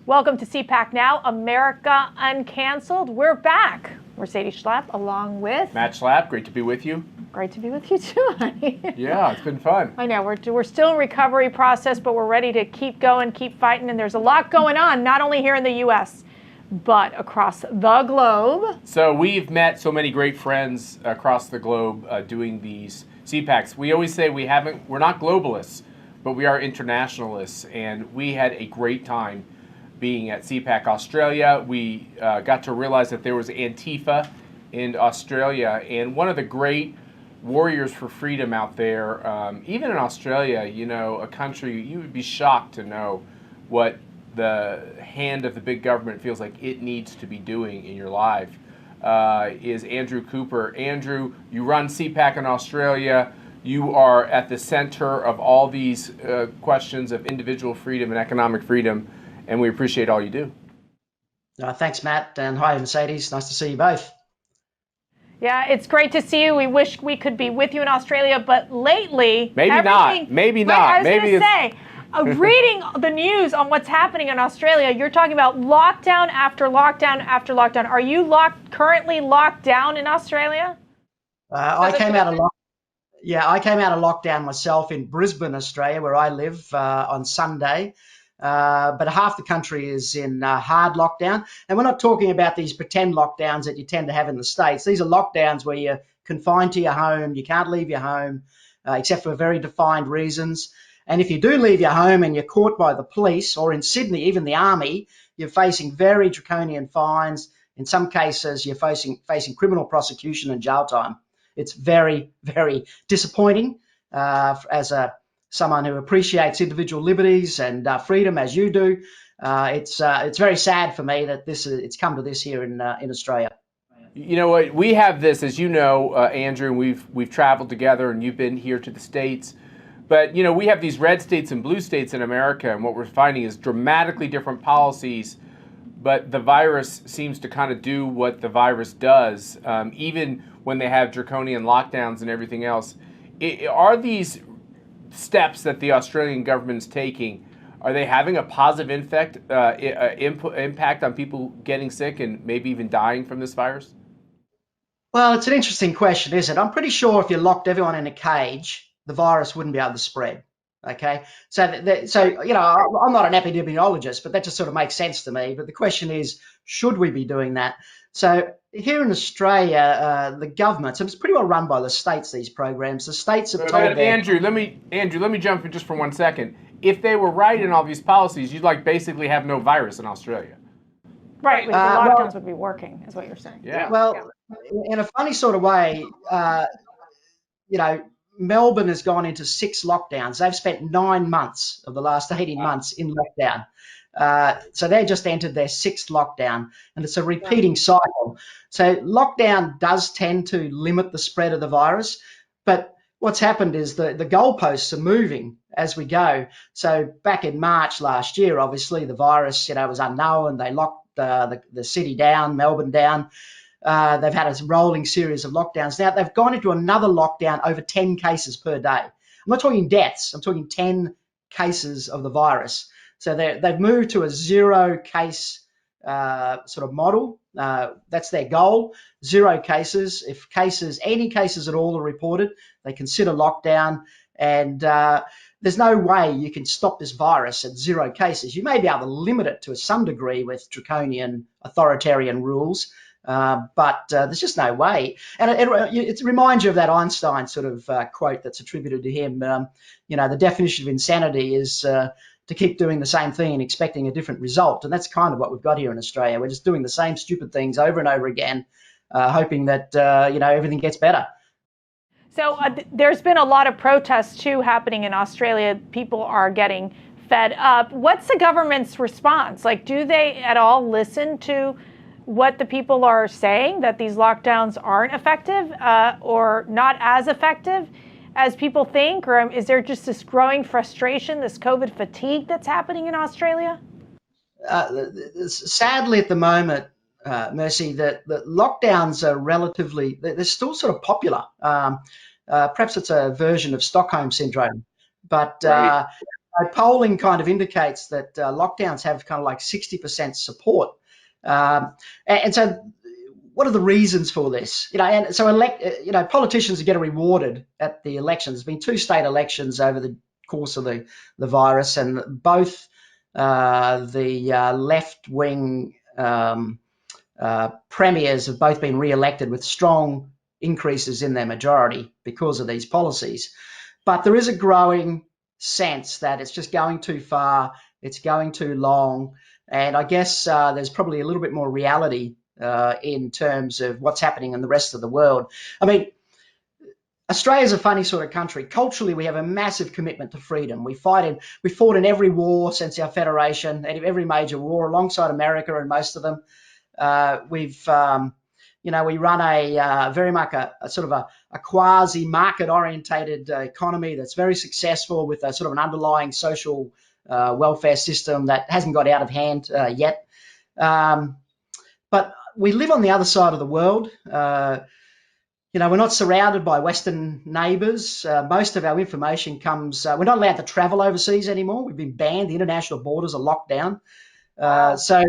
Welcome to CPAC Now, America Uncanceled. We're back. Mercedes Schlapp along with Matt Schlapp. Great to be with you. Great to be with you too, honey. Yeah, it's been fun. I know we're still in recovery process, but we're ready to keep going, keep fighting, and there's a lot going on, not only here in the U.S., but across the globe. So we've met so many great friends across the globe doing these CPACs. We always say we're not globalists, but we are internationalists, and we had a great time being at CPAC Australia. We got to realize that there was Antifa in Australia, and one of the great warriors for freedom out there, even in Australia, you know, a country, you would be shocked to know what the hand of the big government feels like it needs to be doing in your life, is Andrew Cooper. Andrew, you run CPAC in Australia. You are at the center of all these questions of individual freedom and economic freedom, and we appreciate all you do. Thanks, Matt, and hi, Mercedes. Nice to see you both. Yeah, it's great to see you. We wish we could be with you in Australia, but lately, maybe not. I was going to say, reading the news on what's happening in Australia, you're talking about lockdown after lockdown after lockdown. Are you currently locked down in Australia? I came out of lockdown myself in Brisbane, Australia, where I live, on Sunday. But half the country is in hard lockdown. And we're not talking about these pretend lockdowns that you tend to have in the States. These are lockdowns where you're confined to your home. You can't leave your home except for very defined reasons. And if you do leave your home and you're caught by the police, or in Sydney, even the army, you're facing very draconian fines. In some cases, you're facing criminal prosecution and jail time. It's very, very disappointing as someone who appreciates individual liberties and freedom, as you do. It's very sad for me that it's come to this here in Australia. You know what? We have this, as you know, Andrew, and we've traveled together, and you've been here to the States. But you know, we have these red states and blue states in America, and what we're finding is dramatically different policies. But the virus seems to kind of do what the virus does, even when they have draconian lockdowns and everything else. Are these steps that the Australian government is taking, are they having a positive impact on people getting sick and maybe even dying from this virus? Well, it's an interesting question, isn't it? I'm pretty sure if you locked everyone in a cage, the virus wouldn't be able to spread. Okay, so you know, I'm not an epidemiologist, but that just sort of makes sense to me. But the question is, should we be doing that? So here in Australia, the government, so it's pretty well run by the states, these programs. The states have told Andrew, let me jump in just for 1 second. If they were right in all these policies, you'd basically have no virus in Australia. Right, the lockdowns would be working, is what you're saying. Yeah. Well, in a funny sort of way, you know, Melbourne has gone into 6 lockdowns. They've spent 9 months of the last 18 months in lockdown. So they just entered their 6th lockdown, and it's a repeating cycle. So lockdown does tend to limit the spread of the virus, but what's happened is the goalposts are moving as we go. So back in March last year, obviously the virus, you know, was unknown. They locked the city down, Melbourne down. They've had a rolling series of lockdowns. Now they've gone into another lockdown over 10 cases per day. I'm not talking deaths. I'm talking 10 cases of the virus. So they've moved to a 0 case sort of model. That's their goal. 0 cases. If any cases at all are reported, they consider lockdown. And there's no way you can stop this virus at 0 cases. You may be able to limit it to some degree with draconian authoritarian rules. But there's just no way. And it reminds you of that Einstein sort of quote that's attributed to him. You know, the definition of insanity is to keep doing the same thing and expecting a different result. And that's kind of what we've got here in Australia. We're just doing the same stupid things over and over again, hoping that, you know, everything gets better. So there's been a lot of protests, too, happening in Australia. People are getting fed up. What's the government's response? Like, do they at all listen to what the people are saying, that these lockdowns aren't effective or not as effective as people think? Or is there just this growing frustration, this COVID fatigue that's happening in Australia? Sadly, at the moment, Mercy, that lockdowns are they're still sort of popular. Perhaps it's a version of Stockholm syndrome, but polling kind of indicates that lockdowns have kind of like 60% support. And so what are the reasons for this? And so politicians are getting rewarded at the elections. There's been 2 state elections over the course of the virus, and both the left-wing premiers have both been re-elected with strong increases in their majority because of these policies. But there is a growing sense that it's just going too far, it's going too long, and I guess there's probably a little bit more reality in terms of what's happening in the rest of the world. I mean, Australia's a funny sort of country. Culturally, we have a massive commitment to freedom. We fought in every war since our federation, every major war, alongside America and most of them. We run a very much a sort of a quasi-market orientated economy that's very successful, with a sort of an underlying social welfare system that hasn't got out of hand yet. But we live on the other side of the world. We're not surrounded by Western neighbours. Most of our information comes. We're not allowed to travel overseas anymore. We've been banned. The international borders are locked down. So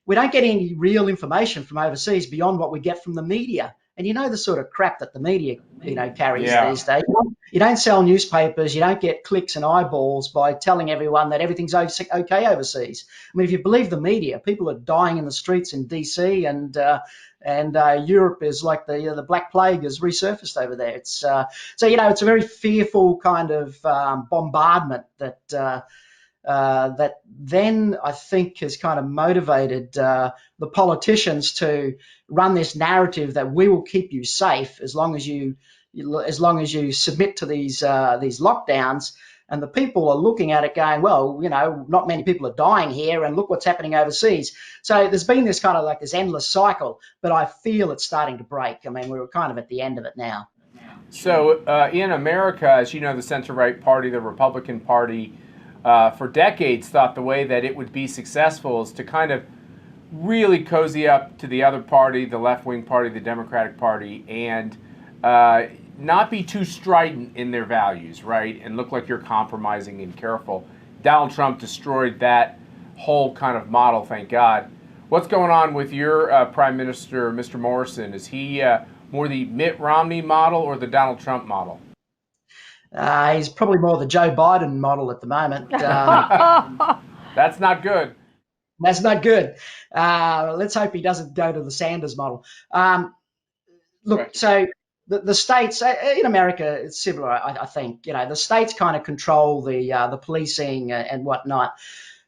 we don't get any real information from overseas beyond what we get from the media. And the sort of crap that the media, carries these days. You don't sell newspapers. You don't get clicks and eyeballs by telling everyone that everything's okay overseas. I mean, if you believe the media, people are dying in the streets in DC, and Europe is like the Black Plague has resurfaced over there. It's it's a very fearful kind of bombardment that then I think has kind of motivated the politicians to run this narrative that we will keep you safe as long as you submit to these lockdowns. And the people are looking at it going, well, not many people are dying here, and look what's happening overseas. So there's been this kind of like this endless cycle, but I feel it's starting to break. I mean, we're kind of at the end of it now. So in America, as you know, the center-right party, the Republican Party, for decades thought the way that it would be successful is to kind of really cozy up to the other party, the left-wing party, the Democratic Party, and not be too strident in their values, right? And look like you're compromising and careful. Donald Trump destroyed that whole kind of model, thank God. What's going on with your Prime Minister, Mr. Morrison? Is he more the Mitt Romney model or the Donald Trump model? He's probably more the Joe Biden model at the moment. That's not good. That's not good. Let's hope he doesn't go to the Sanders model. Look, right. So the states in America, it's similar, I think. The states kind of control the policing and whatnot.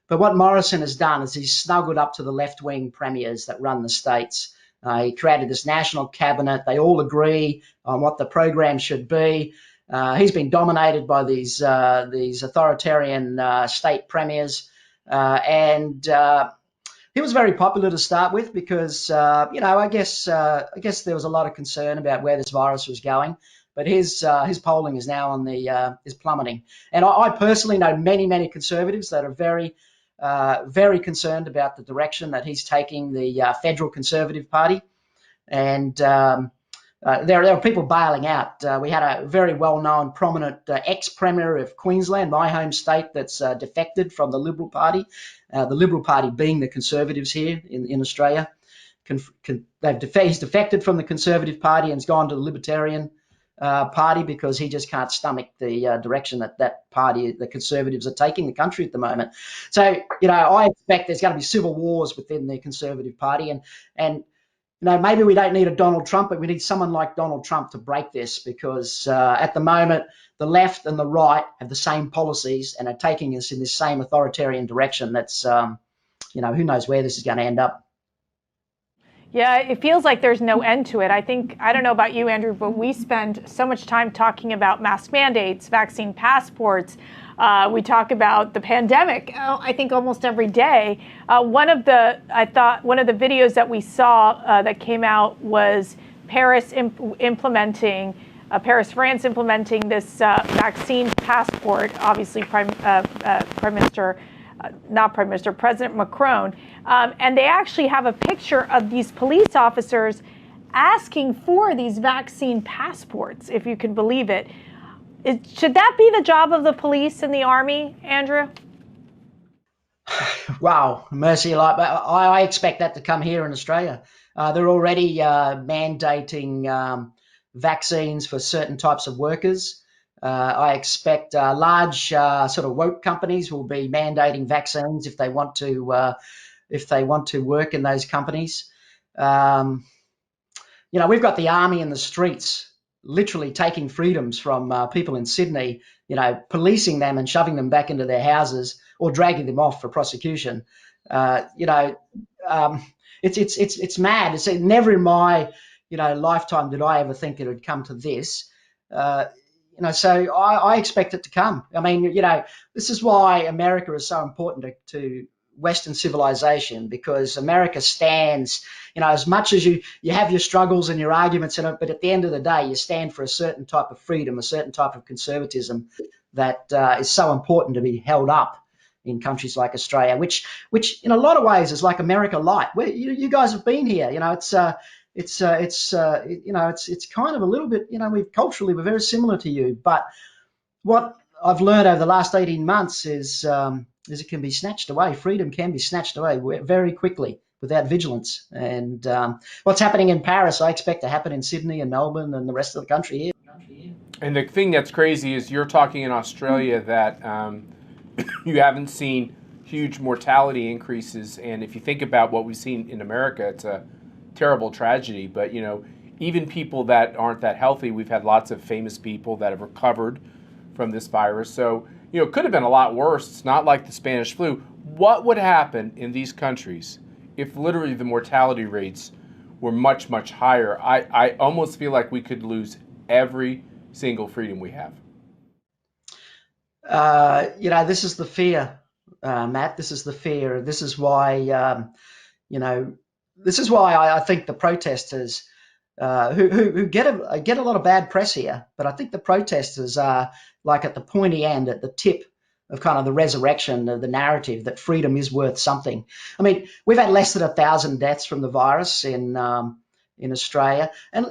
But what Morrison has done is he's snuggled up to the left-wing premiers that run the states. He created this national cabinet. They all agree on what the program should be. He's been dominated by these authoritarian state premiers, and he was very popular to start with because I guess there was a lot of concern about where this virus was going. But his polling is now is plummeting, and I personally know many conservatives that are very concerned about the direction that he's taking the federal Conservative Party, and there are people bailing out. We had a very well-known, prominent ex-premier of Queensland, my home state, that's defected from the Liberal Party. The Liberal Party being the Conservatives here in Australia. He's defected from the Conservative Party and has gone to the Libertarian Party because he just can't stomach the direction that party, the Conservatives, are taking the country at the moment. So, I expect there's going to be civil wars within the Conservative Party, and maybe we don't need a Donald Trump, but we need someone like Donald Trump to break this, because at the moment, the left and the right have the same policies and are taking us in this same authoritarian direction. That's, who knows where this is going to end up. Yeah, it feels like there's no end to it. I don't know about you, Andrew, but we spend so much time talking about mask mandates, vaccine passports. We talk about the pandemic, I think, almost every day. One of the videos that we saw that came out was Paris, France implementing this vaccine passport. Obviously, President Macron. And they actually have a picture of these police officers asking for these vaccine passports, if you can believe it. Should that be the job of the police and the army, Andrew? Wow, mercy! Like I expect that to come here in Australia. They're already mandating vaccines for certain types of workers. I expect large sort of woke companies will be mandating vaccines if they want to work in those companies. Um, we've got the army in the streets, literally taking freedoms from people in Sydney. Policing them and shoving them back into their houses or dragging them off for prosecution. Uh, you know, um, it's mad. It's never in my lifetime did I ever think it would come to this. Uh, so I expect it to come. I mean, this is why America is so important to Western civilization, because America stands, as much as you have your struggles and your arguments in it, but at the end of the day, you stand for a certain type of freedom, a certain type of conservatism that is so important to be held up in countries like Australia, which in a lot of ways is like America light. Where you guys have been here, it's kind of a little bit, we're very similar to you. But what I've learned over the last 18 months is it can be snatched away. Freedom can be snatched away very quickly without vigilance. And what's happening in Paris, I expect to happen in Sydney and Melbourne and the rest of the country here. And the thing that's crazy is you're talking in Australia that you haven't seen huge mortality increases. And if you think about what we've seen in America, it's a terrible tragedy. But, even people that aren't that healthy, we've had lots of famous people that have recovered from this virus. So, it could have been a lot worse. It's not like the Spanish flu. What would happen in these countries if literally the mortality rates were much, much higher? I almost feel like we could lose every single freedom we have. This is the fear, Matt. This is the fear. This is why, I think the protesters, who get a lot of bad press here, but I think the protesters are like at the pointy end, at the tip of kind of the resurrection of the narrative that freedom is worth something. I mean, we've had less than 1,000 deaths from the virus in Australia, and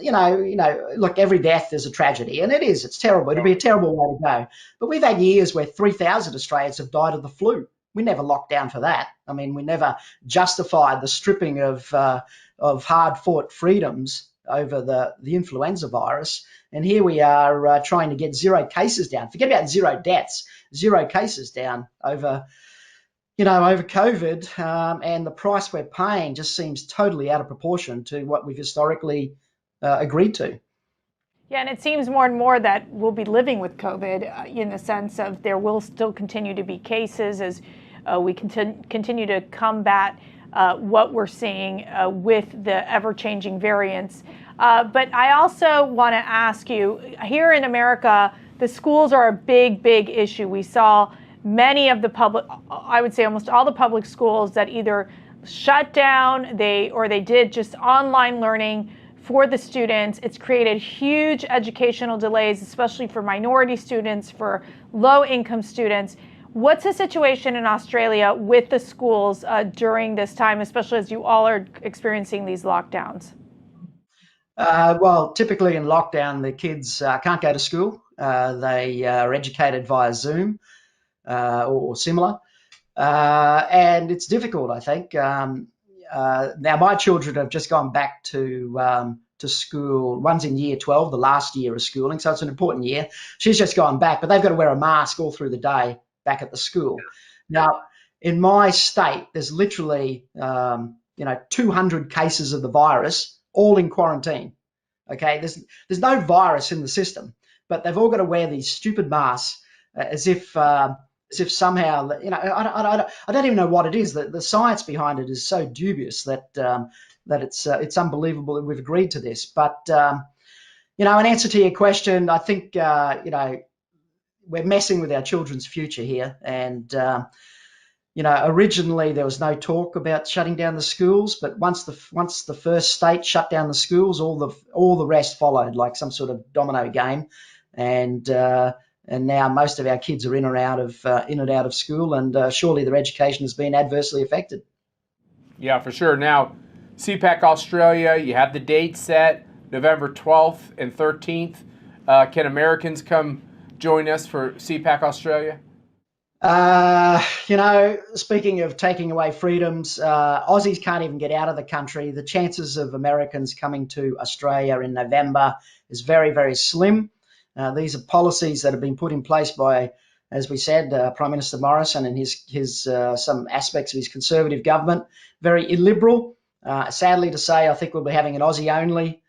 look, every death is a tragedy, and it's terrible. It'd be a terrible way to go. But we've had years where 3,000 Australians have died of the flu. We never locked down for that. I mean, we never justified the stripping of hard-fought freedoms over the influenza virus. And here we are trying to get 0 cases down. Forget about 0 deaths, 0 cases down over COVID. And the price we're paying just seems totally out of proportion to what we've historically agreed to. Yeah, and it seems more and more that we'll be living with COVID in the sense of there will still continue to be cases as we continue to combat what we're seeing with the ever-changing variants. But I also want to ask you, here in America, the schools are a big, big issue. We saw many of the public, I would say almost all the public schools that either shut down, they did just online learning for the students. It's created huge educational delays, especially for minority students, for low-income students. What's the situation in Australia with the schools during this time, especially as you all are experiencing these lockdowns? Well, typically in lockdown, the kids can't go to school. They are educated via Zoom or similar. And it's difficult, I think. Now, my children have just gone back to school. One's in year 12, the last year of schooling, so it's an important year. She's just gone back, but they've got to wear a mask all through the day back at the school. Now, in my state, there's literally 200 cases of the virus, all in quarantine. Okay, there's no virus in the system, but they've all got to wear these stupid masks as if somehow, I don't even know what it is. The science behind it is so dubious that it's unbelievable that we've agreed to this. But in answer to your question, I think we're messing with our children's future here. And originally there was no talk about shutting down the schools, but once the first state shut down the schools, all the rest followed like some sort of domino game. And now most of our kids are in and out of school, and surely their education has been adversely affected. Yeah, for sure. Now, CPAC Australia, you have the date set, November 12th and 13th. Can Americans come join us for CPAC Australia? Speaking of taking away freedoms, Aussies can't even get out of the country. The chances of Americans coming to Australia in November is very, very slim. These are policies that have been put in place by, as we said, Prime Minister Morrison and his some aspects of his Conservative government, very illiberal. Sadly to say, I think we'll be having an Aussie-only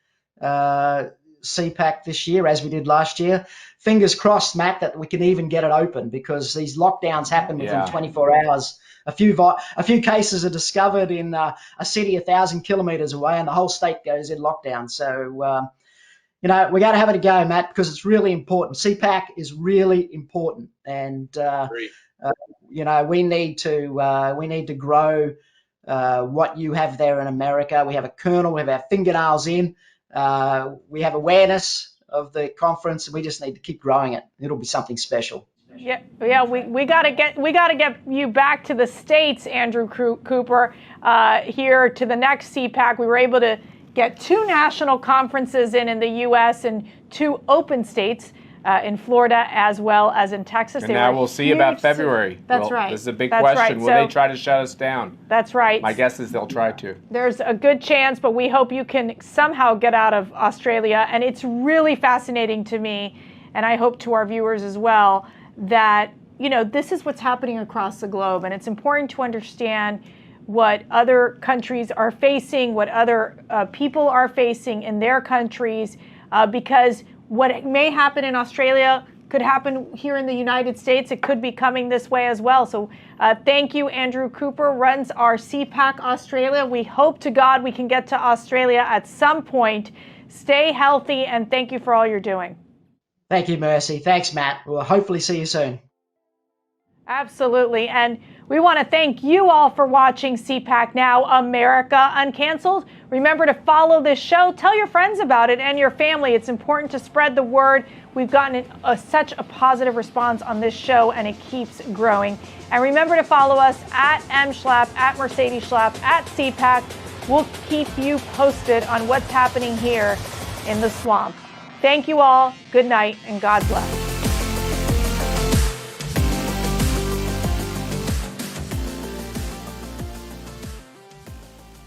CPAC this year, as we did last year. Fingers crossed, Matt, that we can even get it open, because these lockdowns happen within 24 hours. A few cases are discovered in a city 1,000 kilometres away, and the whole state goes in lockdown. So, we're going to have it a go, Matt, because it's really important. CPAC is really important, and we need to grow what you have there in America. We have a kernel, we have our fingernails in. We have awareness of the conference, and we just need to keep growing it. It'll be something special. Yeah. We got to get you back to the States, Andrew Cooper. Here to the next CPAC, we were able to get 2 national conferences in the U.S. and 2 open states. In Florida as well as in Texas. And now we'll see about February. That's right. This is a big question. Will they try to shut us down? That's right. My guess is they'll try to. There's a good chance, but we hope you can somehow get out of Australia. And it's really fascinating to me, and I hope to our viewers as well, that this is what's happening across the globe. And it's important to understand what other countries are facing, what other people are facing in their countries, because what may happen in Australia could happen here in the United States. It could be coming this way as well. So thank you. Andrew Cooper runs our CPAC Australia. We hope to God we can get to Australia at some point. Stay healthy, and thank you for all you're doing. Thank you, Mercy. Thanks, Matt. We'll hopefully see you soon. Absolutely. And we want to thank you all for watching CPAC Now America Uncanceled. Remember to follow this show. Tell your friends about it and your family. It's important to spread the word. We've gotten such a positive response on this show, and it keeps growing. And remember to follow us at mschlapp, at Mercedes Schlapp, at CPAC. We'll keep you posted on what's happening here in the swamp. Thank you all. Good night, and God bless.